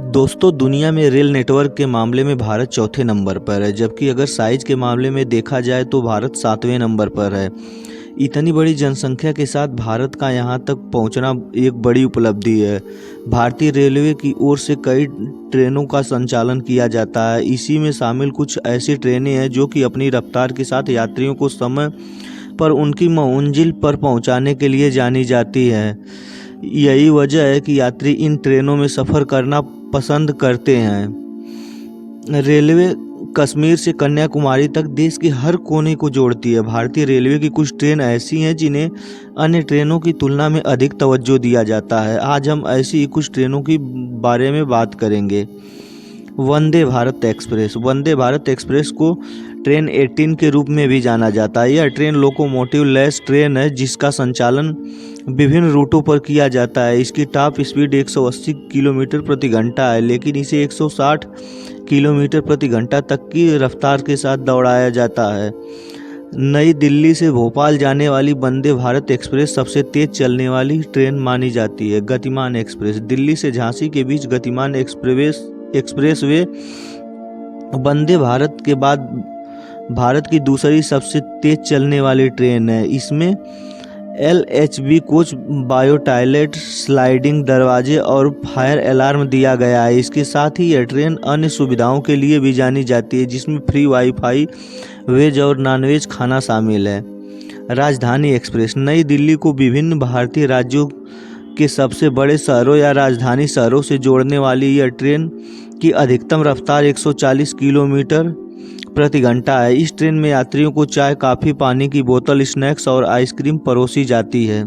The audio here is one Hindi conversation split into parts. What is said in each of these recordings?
दोस्तों, दुनिया में रेल नेटवर्क के मामले में भारत चौथे नंबर पर है, जबकि अगर साइज के मामले में देखा जाए तो भारत 7वें नंबर पर है। इतनी बड़ी जनसंख्या के साथ भारत का यहाँ तक पहुँचना एक बड़ी उपलब्धि है। भारतीय रेलवे की ओर से कई ट्रेनों का संचालन किया जाता है। इसी में शामिल कुछ ऐसी ट्रेनें हैं जो कि अपनी रफ्तार के साथ यात्रियों को समय पर उनकी मंजिल पर पहुँचाने के लिए जानी जाती हैं। यही वजह है कि यात्री इन ट्रेनों में सफ़र करना पसंद करते हैं। रेलवे कश्मीर से कन्याकुमारी तक देश के हर कोने को जोड़ती है। भारतीय रेलवे की कुछ ट्रेन ऐसी हैं जिन्हें अन्य ट्रेनों की तुलना में अधिक तवज्जो दिया जाता है। आज हम ऐसी ही कुछ ट्रेनों के बारे में बात करेंगे। वंदे भारत एक्सप्रेस। वंदे भारत एक्सप्रेस को ट्रेन 18 के रूप में भी जाना जाता है। यह ट्रेन लोकोमोटिव लेस ट्रेन है जिसका संचालन विभिन्न रूटों पर किया जाता है। इसकी टॉप स्पीड 180 किलोमीटर प्रति घंटा है, लेकिन इसे 160 किलोमीटर प्रति घंटा तक की रफ्तार के साथ दौड़ाया जाता है। नई दिल्ली से भोपाल जाने वाली वंदे भारत एक्सप्रेस सबसे तेज चलने वाली ट्रेन मानी जाती है। गतिमान एक्सप्रेस। दिल्ली से झांसी के बीच गतिमान एक्सप्रेसवे वंदे भारत के बाद भारत की दूसरी सबसे तेज चलने वाली ट्रेन है। इसमें LHB coach, bio toilet, sliding दरवाजे और फायर अलार्म दिया गया है। इसके साथ ही यह ट्रेन अन्य सुविधाओं के लिए भी जानी जाती है, जिसमें फ्री वाईफाई, वेज और नॉनवेज खाना शामिल है। राजधानी एक्सप्रेस। नई दिल्ली को विभिन्न भारतीय राज्यों के सबसे बड़े शहरों या राजधानी शहरों से जोड़ने वाली यह ट्रेन की अधिकतम रफ्तार 140 किलोमीटर प्रति घंटा है। इस ट्रेन में यात्रियों को चाय, कॉफ़ी, पानी की बोतल, स्नैक्स और आइसक्रीम परोसी जाती है।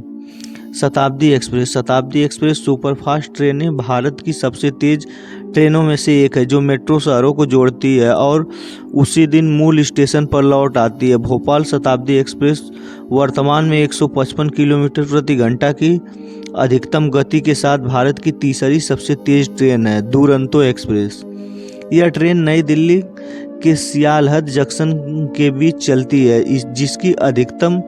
शताब्दी एक्सप्रेस। शताब्दी एक्सप्रेस सुपरफास्ट ट्रेनें भारत की सबसे तेज़ ट्रेनों में से एक है, जो मेट्रो शहरों को जोड़ती है और उसी दिन मूल स्टेशन पर लौट आती है। भोपाल शताब्दी एक्सप्रेस वर्तमान में 155 किलोमीटर प्रति घंटा की अधिकतम गति के साथ भारत की तीसरी सबसे तेज़ ट्रेन है। दुरंतो एक्सप्रेस। यह ट्रेन नई दिल्ली के सियालदह जंक्शन के बीच चलती है, जिसकी अधिकतम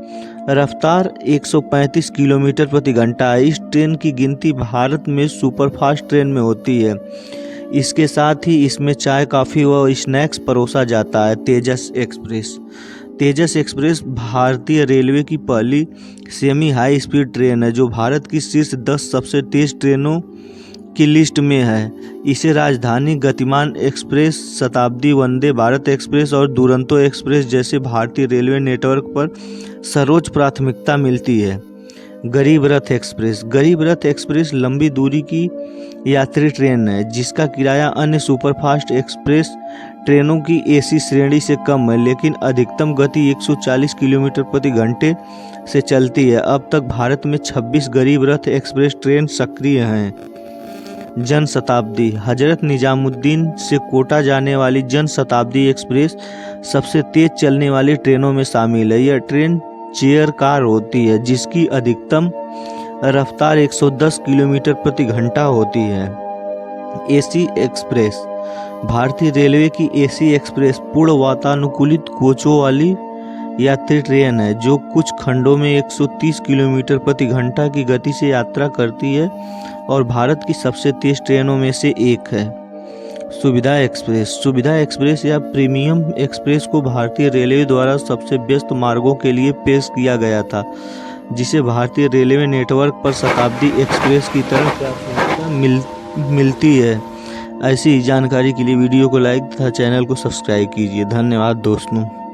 रफ्तार 135 किलोमीटर प्रति घंटा है। इस ट्रेन की गिनती भारत में सुपरफास्ट ट्रेन में होती है। इसके साथ ही इसमें चाय, कॉफ़ी व स्नैक्स परोसा जाता है। तेजस एक्सप्रेस। तेजस एक्सप्रेस भारतीय रेलवे की पहली सेमी हाई स्पीड ट्रेन है, जो भारत की शीर्ष 10 सबसे तेज़ ट्रेनों की लिस्ट में है। इसे राजधानी, गतिमान एक्सप्रेस, शताब्दी, वंदे भारत एक्सप्रेस और दुरंतो एक्सप्रेस जैसे भारतीय रेलवे नेटवर्क पर सर्वोच्च प्राथमिकता मिलती है। गरीब रथ एक्सप्रेस। गरीब रथ एक्सप्रेस लंबी दूरी की यात्री ट्रेन है, जिसका किराया अन्य सुपरफास्ट एक्सप्रेस ट्रेनों की AC श्रेणी से कम है, लेकिन अधिकतम गति 140 किलोमीटर प्रति घंटे से चलती है। अब तक भारत में 26 गरीब रथ एक्सप्रेस ट्रेन सक्रिय हैं। जन शताब्दी। हजरत निजामुद्दीन से कोटा जाने वाली जन शताब्दी एक्सप्रेस सबसे तेज चलने वाली ट्रेनों में शामिल है। यह ट्रेन चेयर कार होती है, जिसकी अधिकतम रफ्तार 110 किलोमीटर प्रति घंटा होती है। AC express. भारतीय रेलवे की AC एक्सप्रेस पूर्ण वातानुकूलित कोचों वाली यात्री ट्रेन है, जो कुछ खंडों में 130 किलोमीटर प्रति घंटा की गति से यात्रा करती है और भारत की सबसे तेज ट्रेनों में से एक है। सुविधा एक्सप्रेस। सुविधा एक्सप्रेस या प्रीमियम एक्सप्रेस को भारतीय रेलवे द्वारा सबसे व्यस्त मार्गों के लिए पेश किया गया था, जिसे भारतीय रेलवे नेटवर्क पर शताब्दी एक्सप्रेस की तरह प्राथमिकता मिलती है। ऐसी जानकारी के लिए वीडियो को लाइक तथा चैनल को सब्सक्राइब कीजिए। धन्यवाद दोस्तों।